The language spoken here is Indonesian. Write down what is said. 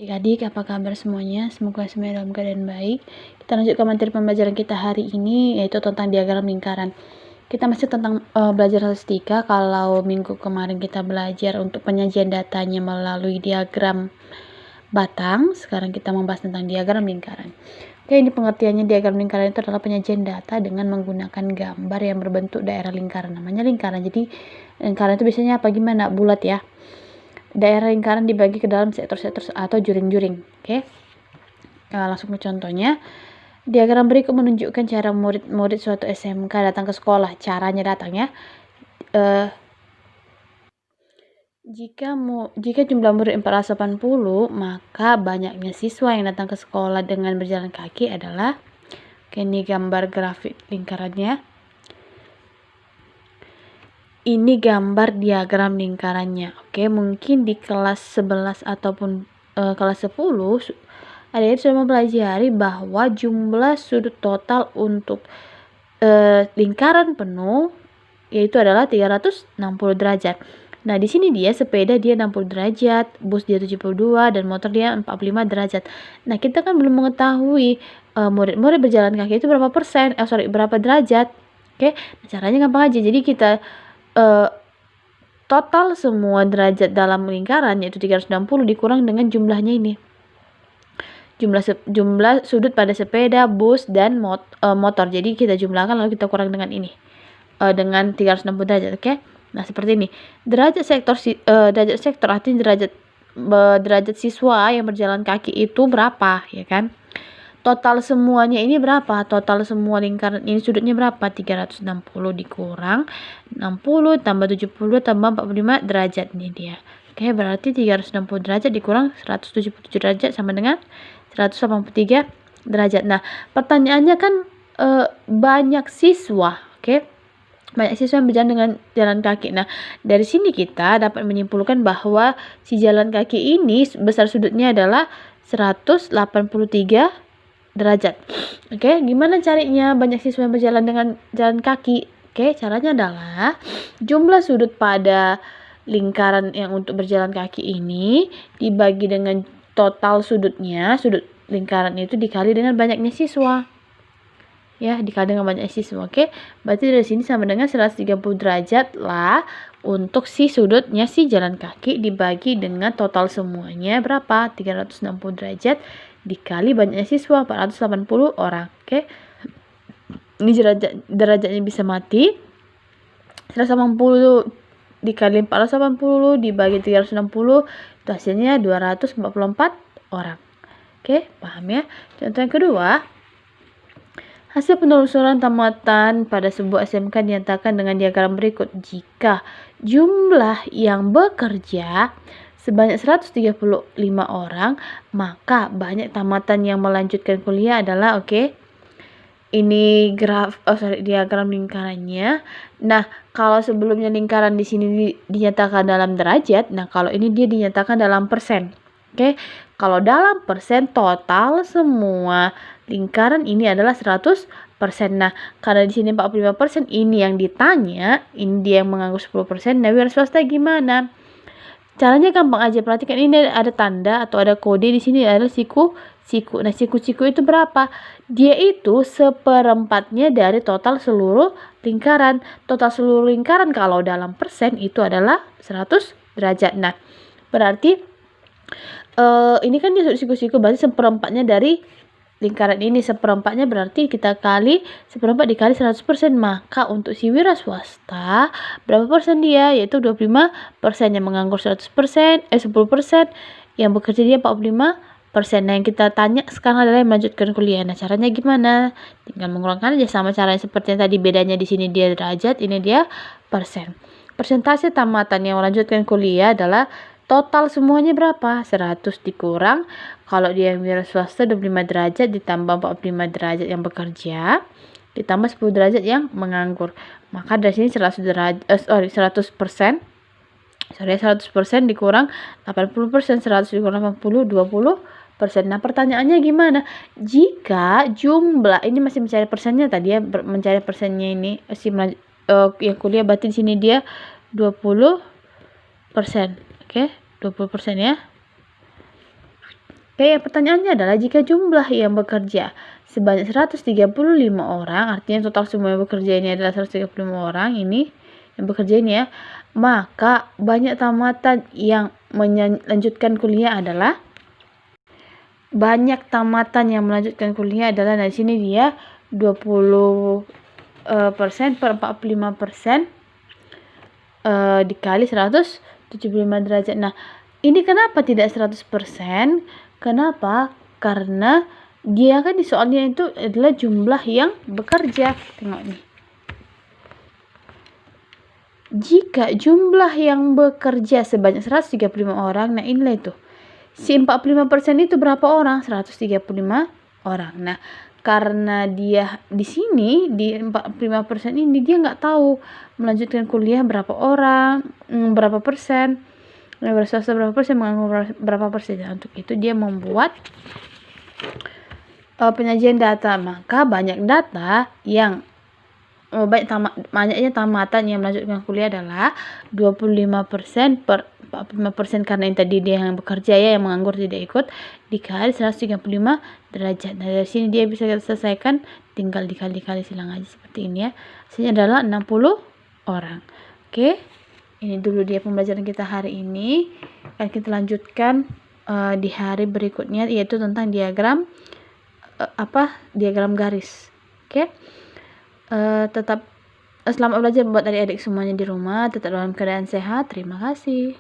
Adik-adik, apa kabar semuanya? Semoga semuanya dalam keadaan baik. Kita lanjut ke materi pembelajaran kita hari ini, yaitu tentang diagram lingkaran. Kita masih tentang belajar statistika. Kalau minggu kemarin kita belajar untuk penyajian datanya melalui diagram batang, sekarang kita membahas tentang diagram lingkaran. Oke, ini pengertiannya diagram lingkaran itu adalah penyajian data dengan menggunakan gambar yang berbentuk daerah lingkaran. Namanya lingkaran. Jadi lingkaran itu biasanya apa? Gimana? Bulat ya. Daerah lingkaran dibagi ke dalam sektor-sektor atau juring-juring. Oke. Langsung ke contohnya. Diagram berikut menunjukkan cara murid-murid suatu SMK datang ke sekolah. Caranya datang ya. Jika jumlah murid 480, maka banyaknya siswa yang datang ke sekolah dengan berjalan kaki adalah, ini gambar grafik lingkarannya. Ini gambar diagram lingkarannya. Oke, mungkin di kelas 11 ataupun kelas 10 adik sudah mempelajari bahwa jumlah sudut total untuk lingkaran penuh yaitu adalah 360 derajat. Nah, di sini dia sepeda dia 60 derajat, bus dia 72 dan motor dia 45 derajat. Nah, kita kan belum mengetahui murid-murid berjalan kaki itu berapa persen, berapa derajat. Oke, caranya gampang aja. Jadi kita total semua derajat dalam lingkaran yaitu 360 dikurang dengan jumlahnya ini. Jumlah sudut pada sepeda, bus, dan motor. Jadi kita jumlahkan lalu kita kurang dengan ini. Dengan 360 derajat, oke? Nah, seperti ini. Derajat sektor artinya derajat siswa yang berjalan kaki itu berapa, ya kan? Total semuanya ini berapa? Total semua lingkaran ini sudutnya berapa? 360 dikurang 60 tambah 70 tambah 45 derajat. Ini dia. Oke, berarti 360 derajat dikurang 177 derajat sama dengan 183 derajat. Nah, pertanyaannya kan banyak siswa, oke? Banyak siswa yang berjalan dengan jalan kaki. Nah, dari sini kita dapat menyimpulkan bahwa si jalan kaki ini besar sudutnya adalah 183 derajat. Oke, gimana caranya banyak siswa yang berjalan dengan jalan kaki? Oke, caranya adalah jumlah sudut pada lingkaran yang untuk berjalan kaki ini dibagi dengan total sudutnya, sudut lingkaran itu dikali dengan banyaknya siswa. Ya, dikali dengan banyak siswa. Oke, berarti dari sini sama dengan 130 derajat lah untuk si sudutnya si jalan kaki dibagi dengan total semuanya berapa? 360 derajat dikali banyaknya siswa 480 orang. Oke. Ini derajatnya bisa mati. 180 dikali 480 dibagi 360 itu hasilnya 244 orang. Oke, paham ya? Contoh yang kedua, hasil penelusuran tamatan pada sebuah SMK dinyatakan dengan diagram berikut. Jika jumlah yang bekerja sebanyak 135 orang, maka banyak tamatan yang melanjutkan kuliah adalah, ini diagram lingkarannya. Nah, kalau sebelumnya lingkaran di sini dinyatakan dalam derajat, nah kalau ini dia dinyatakan dalam persen. Oke, kalau dalam persen total semua lingkaran ini adalah 100%. Nah, karena di sini 45% ini yang ditanya, ini dia yang menganggur 10%. Nah, wira swasta gimana? Caranya gampang aja, perhatikan ini ada tanda atau ada kode di sini adalah siku. Nah, siku itu berapa? Dia itu 1/4-nya dari total seluruh lingkaran. Total seluruh lingkaran kalau dalam persen itu adalah 100 derajat. Nah, berarti ini kan dia siku berarti 1/4-nya dari lingkaran ini. 1/4-nya berarti kita kali 1/4 dikali 100%. Maka untuk si wira swasta berapa persen dia? Yaitu 25%. Yang menganggur 10%, yang bekerja dia 45%. Nah, yang kita tanya sekarang adalah yang melanjutkan kuliah. Nah, caranya gimana? Tinggal mengurangkan aja sama caranya seperti yang tadi. Bedanya di sini dia derajat, ini dia persen. Persentase tamatan yang melanjutkan kuliah adalah total semuanya berapa? 100 dikurang. Kalau dia yang wira swasta 25 derajat ditambah 45 derajat yang bekerja ditambah 10 derajat yang menganggur. Maka dari sini 100% dikurang 80%. 100 dikurang 80, 20%. Nah, pertanyaannya gimana? Jika jumlah ini masih mencari persennya tadi ya, mencari persennya ini yang kuliah berarti di sini dia 20%. Oke, 20% ya. Oke, pertanyaannya adalah jika jumlah yang bekerja sebanyak 135 orang, artinya total semua yang bekerja ini adalah 135 orang ini yang bekerja ini ya, maka banyak tamatan yang melanjutkan kuliah adalah dari sini dia 20% per 45% dikali 175 derajat. Nah, ini kenapa tidak 100%? Kenapa? Karena dia kan di soalnya itu adalah jumlah yang bekerja. Tengok nih. Jika jumlah yang bekerja sebanyak 135 orang, nah inilah itu. Si 45% itu berapa orang? 135 orang. Nah, karena dia di sini di 45% ini dia nggak tahu melanjutkan kuliah berapa orang, berapa persen, swasta berapa persen, menganggur berapa persen. Untuk itu dia membuat penyajian data. Maka banyak data yang banyaknya tamatan yang melanjutkan kuliah adalah 25% per 45%, karena yang tadi dia yang bekerja ya, yang menganggur tidak ikut, dikali 135 derajat. Nah, dari sini dia bisa kita selesaikan, tinggal dikali-kali silang aja seperti ini ya. Hasilnya adalah 60 orang. Oke, ini dulu dia pembelajaran kita hari ini. Akan kita lanjutkan di hari berikutnya, yaitu tentang diagram diagram garis. Oke. Tetap selamat belajar buat adik-adik semuanya di rumah, tetap dalam keadaan sehat. Terima kasih.